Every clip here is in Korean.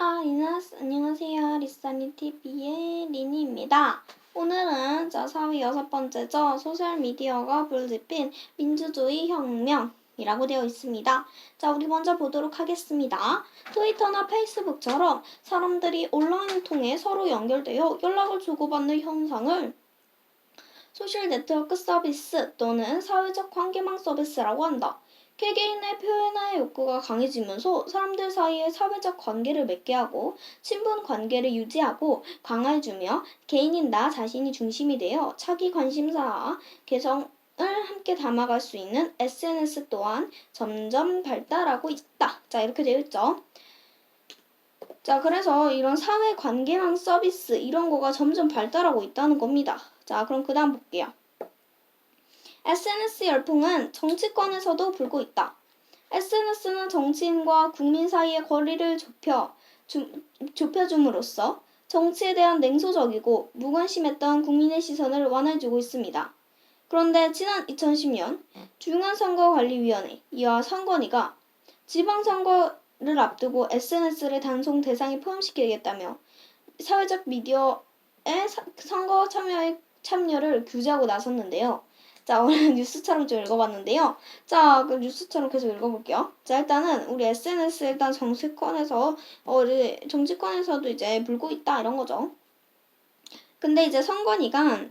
안녕하세요. 리사니 TV의 리니입니다. 오늘은 사위 6번째죠. 소셜미디어가 불집힌 민주주의 혁명이라고 되어 있습니다. 자, 우리 먼저 보도록 하겠습니다. 트위터나 페이스북처럼 사람들이 온라인을 통해 서로 연결되어 연락을 주고받는 현상을 소셜 네트워크 서비스 또는 사회적 관계망 서비스라고 한다. 개개인의 표현의 욕구가 강해지면서 사람들 사이에 사회적 관계를 맺게 하고 친분 관계를 유지하고 강화해주며 개인인 나 자신이 중심이 되어 자기 관심사와 개성을 함께 담아갈 수 있는 SNS 또한 점점 발달하고 있다. 자, 이렇게 되어 있죠. 자, 그래서 이런 사회 관계망 서비스 이런 거가 점점 발달하고 있다는 겁니다. 자, 그럼 그 다음 볼게요. SNS 열풍은 정치권에서도 불고 있다. SNS는 정치인과 국민 사이의 거리를 좁혀줌으로써 정치에 대한 냉소적이고 무관심했던 국민의 시선을 완화해주고 있습니다. 그런데 지난 2010년 중앙선거관리위원회 이와 선관위가 지방선거를 앞두고 SNS를 단속 대상에 포함시키겠다며 사회적 미디어의 선거 참여를 규제하고 나섰는데요. 자, 오늘 뉴스처럼 좀 읽어봤는데요. 자, 그럼 뉴스처럼 계속 읽어볼게요. 자, 일단은 우리 SNS 일단 정치권에서도 이제 불고 있다 이런 거죠. 근데 이제 선관위가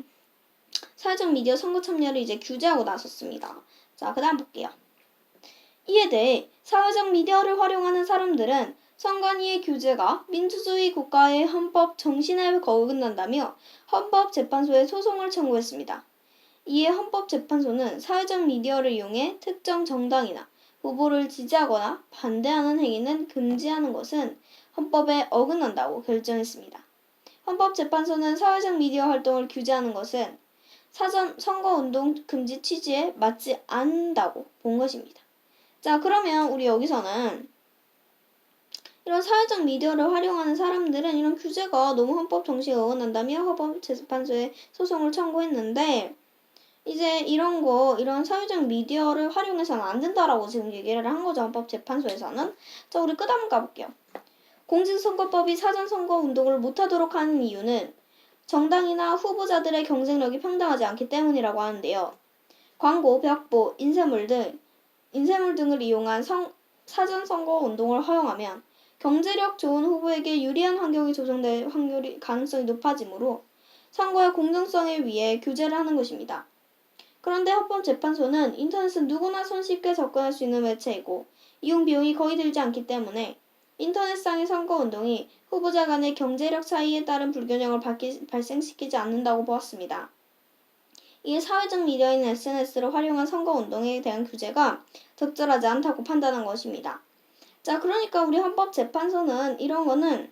사회적 미디어 선거 참여를 이제 규제하고 나섰습니다. 자, 그 다음 볼게요. 이에 대해 사회적 미디어를 활용하는 사람들은 선관위의 규제가 민주주의 국가의 헌법 정신에 어긋난다며 헌법재판소에 소송을 청구했습니다. 이에 헌법재판소는 사회적 미디어를 이용해 특정 정당이나 후보를 지지하거나 반대하는 행위는 금지하는 것은 헌법에 어긋난다고 결정했습니다. 헌법재판소는 사회적 미디어 활동을 규제하는 것은 사전 선거운동 금지 취지에 맞지 않는다고 본 것입니다. 자, 그러면 우리 여기서는 이런 사회적 미디어를 활용하는 사람들은 이런 규제가 너무 헌법 정신에 어긋난다며 헌법재판소에 소송을 청구했는데 이제 이런 사회적 미디어를 활용해서는 안 된다라고 지금 얘기를 한 거죠. 헌법재판소에서는. 자, 우리 끝한번 가볼게요. 공직선거법이 사전선거운동을 못하도록 하는 이유는 정당이나 후보자들의 경쟁력이 평등하지 않기 때문이라고 하는데요. 광고, 벽보, 인쇄물 등을 이용한 사전선거운동을 허용하면 경제력 좋은 후보에게 유리한 환경이 조성될 가능성이 높아지므로 선거의 공정성에 위해 규제를 하는 것입니다. 그런데 헌법재판소는 인터넷은 누구나 손쉽게 접근할 수 있는 매체이고 이용 비용이 거의 들지 않기 때문에 인터넷상의 선거운동이 후보자 간의 경제력 차이에 따른 불균형을 발생시키지 않는다고 보았습니다. 이에 사회적 미디어인 SNS를 활용한 선거운동에 대한 규제가 적절하지 않다고 판단한 것입니다. 자, 그러니까 우리 헌법재판소는 이런 거는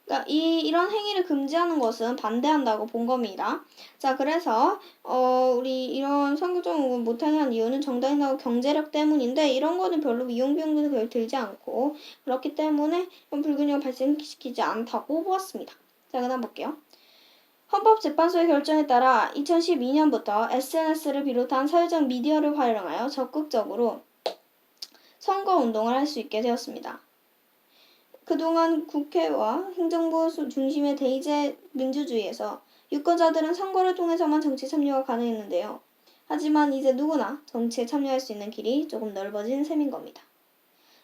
그러니까 이런 행위를 금지하는 것은 반대한다고 본 겁니다. 자, 그래서 우리 이런 선거운동을 못하게 한 이유는 정당이나 경제력 때문인데 이런 거는 별로 이용 비용도 별 들지 않고 그렇기 때문에 불균형을 발생시키지 않다고 보았습니다. 자, 그다음 볼게요. 헌법재판소의 결정에 따라 2012년부터 SNS를 비롯한 사회적 미디어를 활용하여 적극적으로 선거운동을 할 수 있게 되었습니다. 그동안 국회와 행정부 중심의 대의제 민주주의에서 유권자들은 선거를 통해서만 정치 참여가 가능했는데요. 하지만 이제 누구나 정치에 참여할 수 있는 길이 조금 넓어진 셈인 겁니다.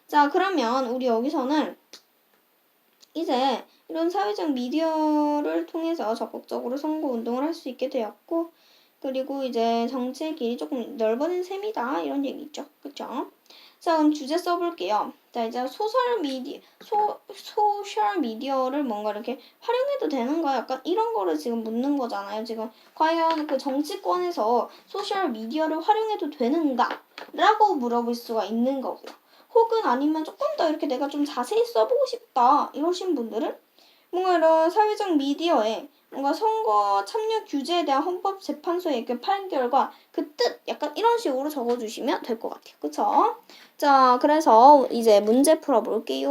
자, 그러면 우리 여기서는 이제 이런 사회적 미디어를 통해서 적극적으로 선거운동을 할 수 있게 되었고 그리고 이제 정치의 길이 조금 넓어진 셈이다 이런 얘기죠. 그쵸? 자, 그럼 주제 써볼게요. 자, 이제 소셜미디어를 뭔가 이렇게 활용해도 되는 거야? 약간 이런 거를 지금 묻는 거잖아요. 지금 과연 그 정치권에서 소셜미디어를 활용해도 되는가? 라고 물어볼 수가 있는 거고요. 혹은 아니면 조금 더 이렇게 내가 좀 자세히 써보고 싶다 이러신 분들은 뭔가 이런 사회적 미디어에 뭔가 선거 참여 규제에 대한 헌법재판소의 그 판결과 그 뜻 약간 이런 식으로 적어주시면 될 것 같아요. 그쵸? 자, 그래서 이제 문제 풀어볼게요.